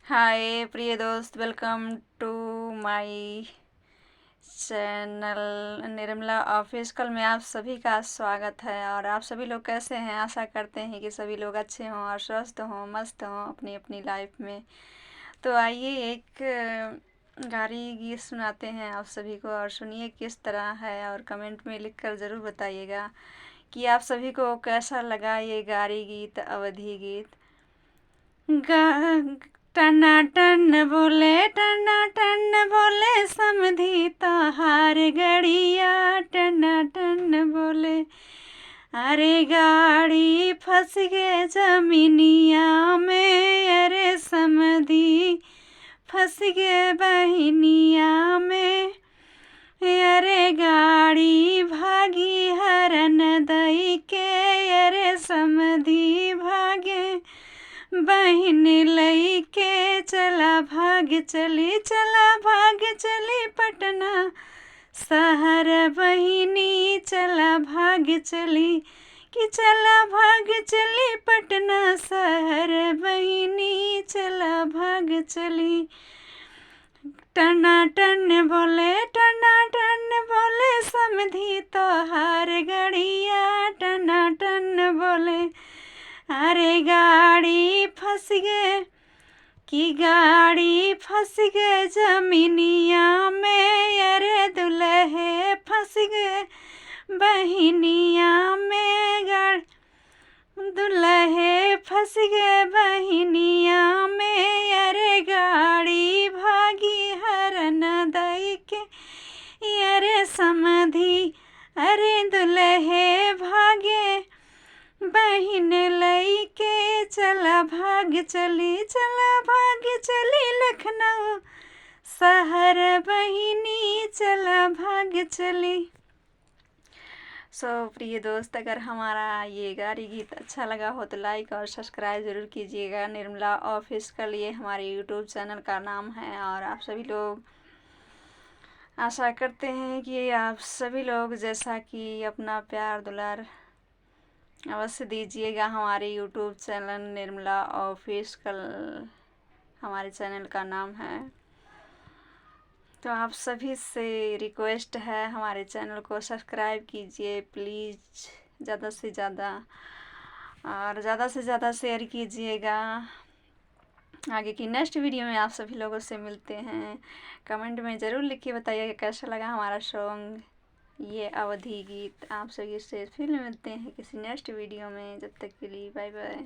हाय प्रिय दोस्त, welcome to my channel Nirmala official में आप सभी का स्वागत है। और आप सभी लोग कैसे हैं? आशा करते हैं कि सभी लोग अच्छे हों और स्वस्थ हों, मस्त हों अपनी अपनी लाइफ में। तो आइए एक गारी गीत सुनाते हैं आप सभी को, और सुनिए किस तरह है, और कमेंट में लिखकर ज़रूर बताइएगा कि आप सभी को कैसा लगा ये गारी गीत, अवधी गीत। टना टन बोले समधी तोहार गड़िया, टना टन बोले। अरे गाड़ी फंस गए जमीनिया में, अरे समधी फंस गए बहिनिया में। अरे गाड़ी भागी हरन दई के, अरे समधी भागे बहिन लई के। चला भाग चली पटना शहर बहिनी, चला भाग चली कि चला भाग चली पटना शहर बहिनी, चला भाग चली। टना टन बोले समधी तोहार गड़िया, टना टन बोले। अरे गाड़ी फंस गए कि गाड़ी फंस गए जमीनिया में, अरे दुल्हे फंस गए बहिनिया में। दुल्हे फंस गए बहिनिया में, अरे गाड़ी भागी हरन दई के। अरे समधी अरे दुल्हे भागे बहिन लई के, चला भाग चली लखनऊ शहर बहिनी, चला भाग चली। प्रिय दोस्त, अगर हमारा ये गारी गीत अच्छा लगा हो तो लाइक और सब्सक्राइब ज़रूर कीजिएगा। निर्मला ऑफिशियल ये हमारे यूट्यूब चैनल का नाम है। और आप सभी लोग, आशा करते हैं कि आप सभी लोग जैसा कि अपना प्यार दुलार अवश्य दीजिएगा। हमारे यूट्यूब चैनल निर्मला ऑफिशियल हमारे चैनल का नाम है। तो आप सभी से रिक्वेस्ट है, हमारे चैनल को सब्सक्राइब कीजिए प्लीज़, ज़्यादा से ज़्यादा, और ज़्यादा से ज़्यादा शेयर कीजिएगा। आगे की नेक्स्ट वीडियो में आप सभी लोगों से मिलते हैं। कमेंट में ज़रूर लिख के बताइएगा कैसा लगा हमारा सॉन्ग, ये अवधी गीत। आप सभी से फिर मिलते हैं किसी नेक्स्ट वीडियो में। जब तक के लिए बाय बाय।